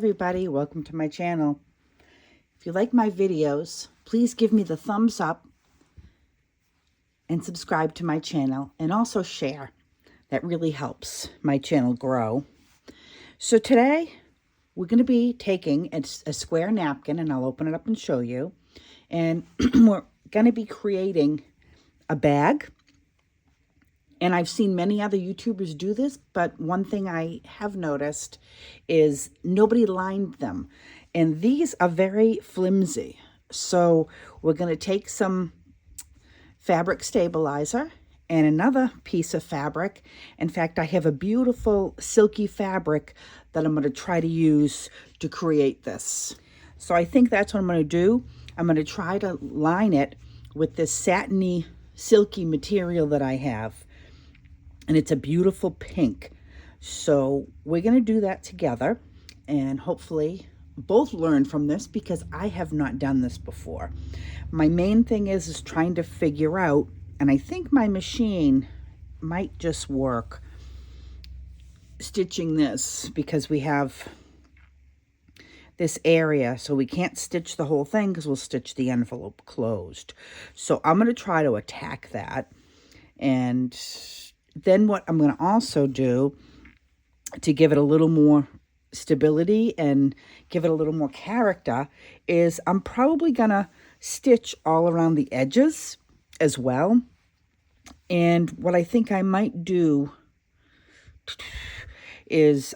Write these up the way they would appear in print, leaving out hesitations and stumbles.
everybody, welcome to my channel. If you like my videos, please give me the thumbs up and subscribe to my channel, and also share. That really helps my channel grow. So today we're going to be taking a square napkin, and I'll open it up and show you, and we're going to be creating a bag. And I've seen many other YouTubers do this, but one thing I have noticed is nobody lined them. And these are very flimsy. So we're going to take some fabric stabilizer and another piece of fabric. In fact, I have a beautiful silky fabric that I'm going to try to use to create this. So I think that's what I'm going to do. I'm going to try to line it with this satiny, silky material that I have. And it's a beautiful pink. So we're going to do that together and hopefully both learn from this, because I have not done this before. My main thing is trying to figure out, and I think my machine might just work, stitching this, because we have this area, so we can't stitch the whole thing because we'll stitch the envelope closed. So I'm going to try to attack that. And then what I'm going to also do to give it a little more stability and give it a little more character is I'm probably going to stitch all around the edges as well. And what I think I might do is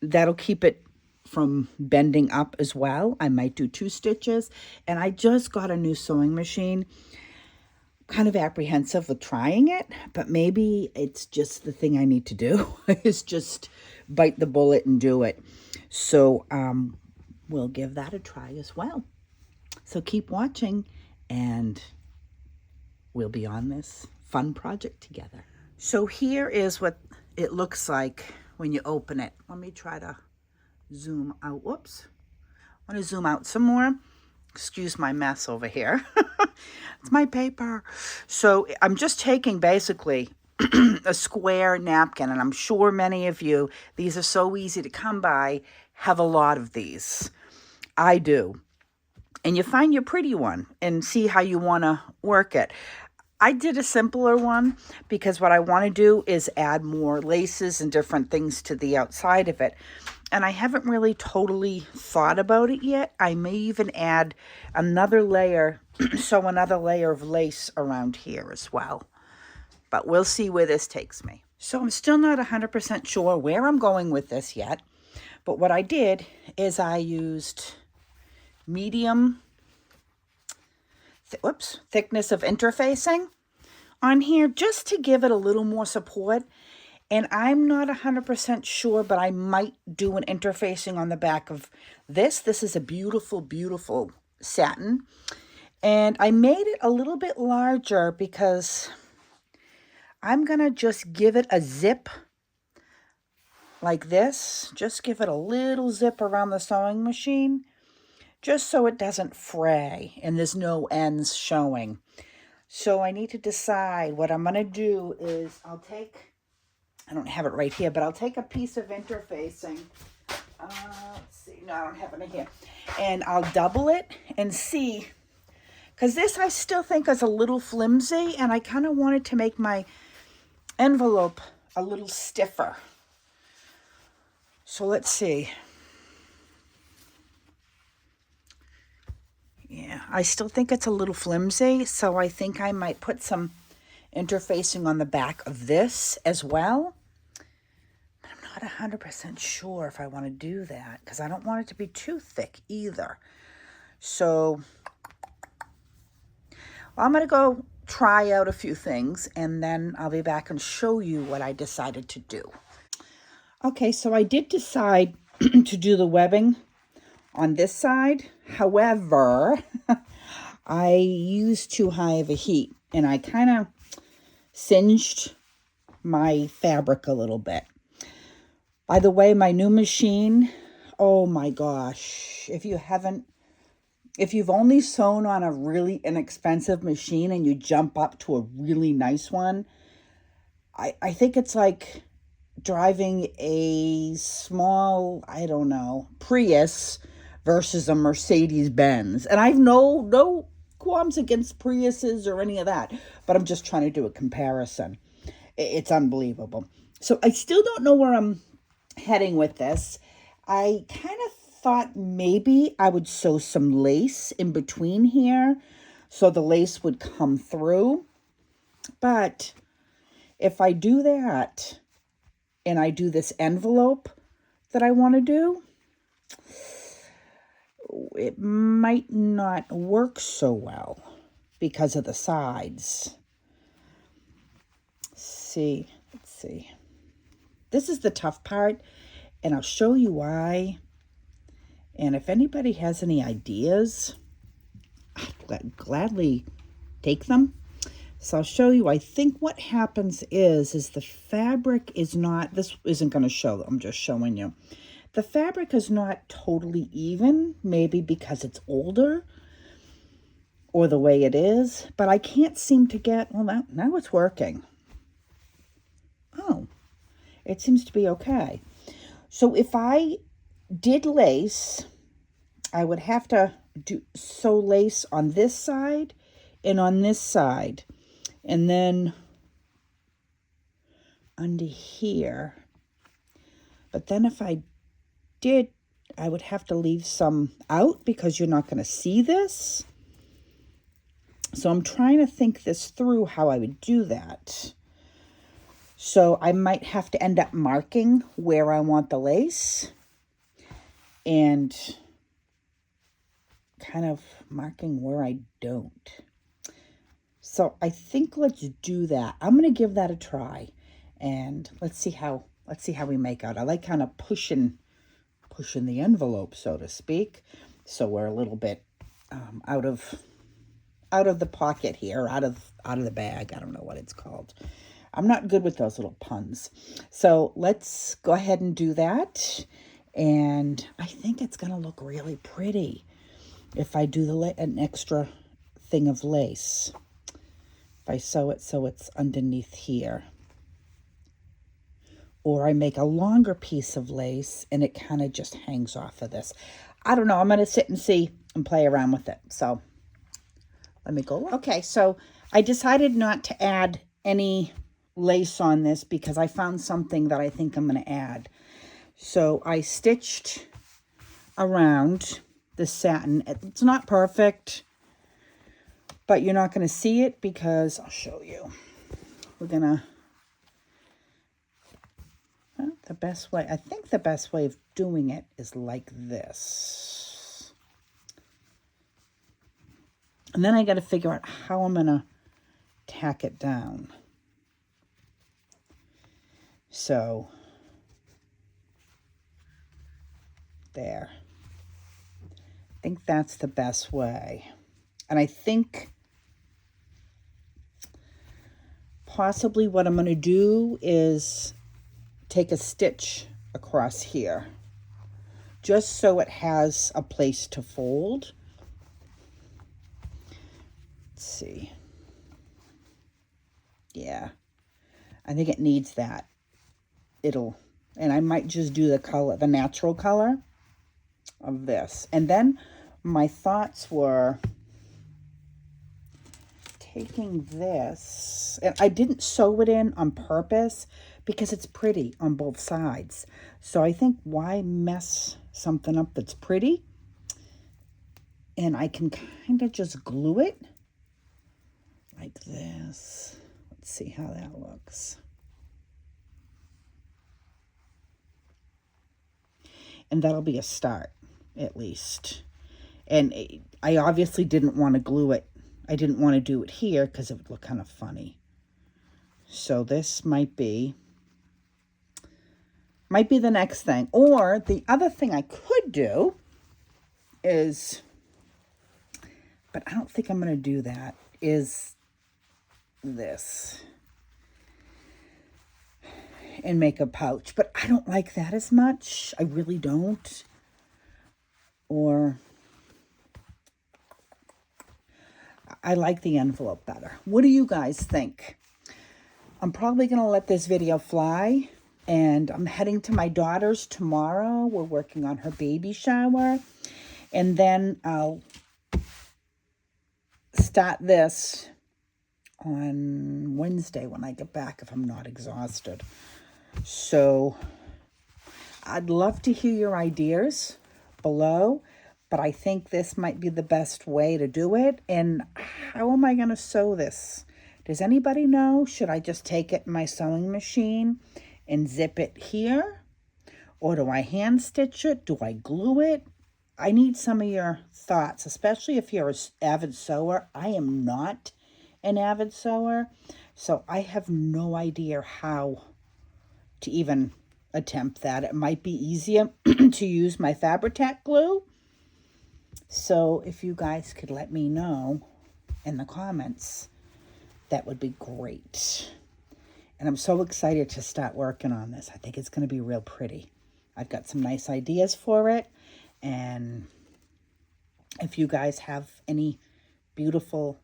that'll keep it from bending up as well. I might do 2 stitches. And I just got a new sewing machine. Kind of apprehensive with trying it, but maybe it's just the thing I need to do is just bite the bullet and do it. So we'll give that a try as well. So keep watching and we'll be on this fun project together. So here is what it looks like when you open it. Let me try to zoom out. Whoops. I want to zoom out some more. Excuse my mess over here. It's my paper. So I'm just taking basically a square napkin, and I'm sure many of you, these are so easy to come by, have a lot of these. I do. And you find your pretty one and see how you want to work it. I did a simpler one because what I want to do is add more laces and different things to the outside of it. And I haven't really totally thought about it yet. I may even add another layer, sew another layer of lace around here as well. But we'll see where this takes me. So I'm still not 100% sure where I'm going with this yet. But what I did is I used medium thickness of interfacing on here just to give it a little more support. And I'm not 100% sure, but I might do an interfacing on the back of this. This is a beautiful, beautiful satin. And I made it a little bit larger because I'm going to just give it a zip like this. Just give it a little zip around the sewing machine, just so it doesn't fray and there's no ends showing. So I need to decide what I'm going to do is I don't have it right here, but I'll take a piece of interfacing. Let's see. No, I don't have it in here. And I'll double it and see. Because this I still think is a little flimsy, and I kind of wanted to make my envelope a little stiffer. So let's see. Yeah, I still think it's a little flimsy, so I think I might put some interfacing on the back of this as well. But I'm not 100% sure if I want to do that because I don't want it to be too thick either. So I'm going to go try out a few things, and then I'll be back and show you what I decided to do. Okay, so I did decide to do the webbing on this side. However, I used too high of a heat, and I kind of singed my fabric a little bit. By the way, my new machine, oh my gosh, if you've only sewn on a really inexpensive machine and you jump up to a really nice one, I think it's like driving a small, I don't know, Prius versus a Mercedes Benz. And I've no qualms against Priuses or any of that, but I'm just trying to do a comparison. It's unbelievable. So I still don't know where I'm heading with this. I kind of thought maybe I would sew some lace in between here so the lace would come through. But if I do that and I do this envelope that I want to do, it might not work so well because of the sides. Let's see. This is the tough part, and I'll show you why. And if anybody has any ideas, I'd gladly take them. So I'll show you. I think what happens is the fabric is not, this isn't going to show, I'm just showing you. The fabric is not totally even, maybe because it's older or the way it is, but I can't seem to get, well, now it's working. Oh, it seems to be okay. So if I did lace, I would have to sew lace on this side and on this side. And then under here. But then if I did, I would have to leave some out because you're not going to see this. So I'm trying to think this through how I would do that. So I might have to end up marking where I want the lace and kind of marking where I don't. So I think let's do that. I'm going to give that a try, and let's see how we make out. I like kind of pushing the envelope, so to speak. So we're a little bit out of the pocket here, out of the bag. I don't know what it's called. I'm not good with those little puns. So let's go ahead and do that. And I think it's going to look really pretty if I do an extra thing of lace. If I sew it so it's underneath here. Or I make a longer piece of lace and it kind of just hangs off of this. I don't know. I'm going to sit and see and play around with it. So let me go. Okay, so I decided not to add any lace on this because I found something that I think I'm going to add. So I stitched around the satin. It's not perfect, but you're not going to see it because I'll show you. We're going to, the best way, I think the best way of doing it is like this. And then I got to figure out how I'm going to tack it down. So, there. I think that's the best way. And I think possibly what I'm going to do is take a stitch across here, just so it has a place to fold. Let's see. Yeah, I think it needs that. And I might just do the color, the natural color of this. And then my thoughts were taking this, and I didn't sew it in on purpose because it's pretty on both sides. So I think why mess something up that's pretty? And I can kind of just glue it like this. Let's see how that looks. And that'll be a start, at least. And I obviously didn't want to glue it. I didn't want to do it here because it would look kind of funny. So this might be the next thing. Or the other thing I could do is, but I don't think I'm going to do that, is this. And make a pouch. But I don't like that as much. I really don't. Or I like the envelope better. What do you guys think? I'm probably going to let this video fly And I'm heading to my daughter's tomorrow. We're working on her baby shower. And then I'll start this on Wednesday when I get back if I'm not exhausted. So I'd love to hear your ideas below, but I think this might be the best way to do it. And how am I going to sew this? Does anybody know? Should I just take it in my sewing machine and zip it here? Or do I hand stitch it? Do I glue it? I need some of your thoughts, especially if you're an avid sewer. I am not an avid sewer, so I have no idea how to even attempt that. It might be easier to use my Fabri-Tac glue. So if you guys could let me know in the comments, that would be great. And I'm so excited to start working on this. I think it's going to be real pretty. I've got some nice ideas for it. And if you guys have any beautiful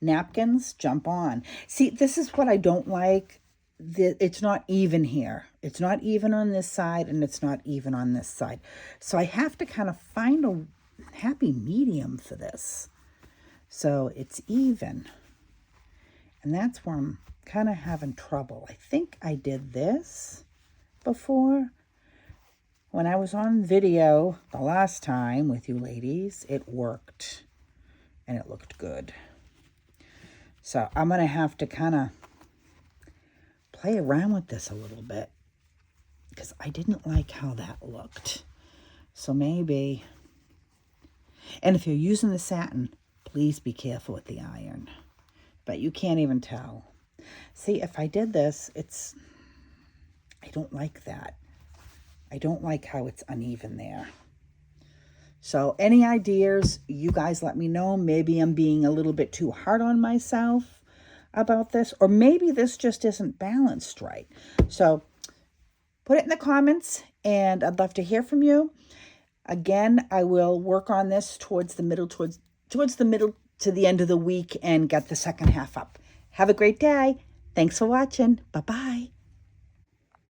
napkins, jump on. See, this is what I don't like. It's not even here. It's not even on this side, and it's not even on this side. So I have to kind of find a happy medium for this, so it's even. And that's where I'm kind of having trouble. I think I did this before. When I was on video the last time with you ladies, it worked, and it looked good. So I'm going to have to kind of play around with this a little bit because I didn't like how that looked. So maybe, and if you're using the satin, please be careful with the iron. But you can't even tell. See, if I did this, I don't like that. I don't like how it's uneven there. So any ideas, you guys let me know. Maybe I'm being a little bit too hard on myself about this, or maybe this just isn't balanced right. So put it in the comments, and I'd love to hear from you. Again, I will work on this towards the middle to the end of the week and get the second half up. Have a great day. Thanks for watching. Bye-bye.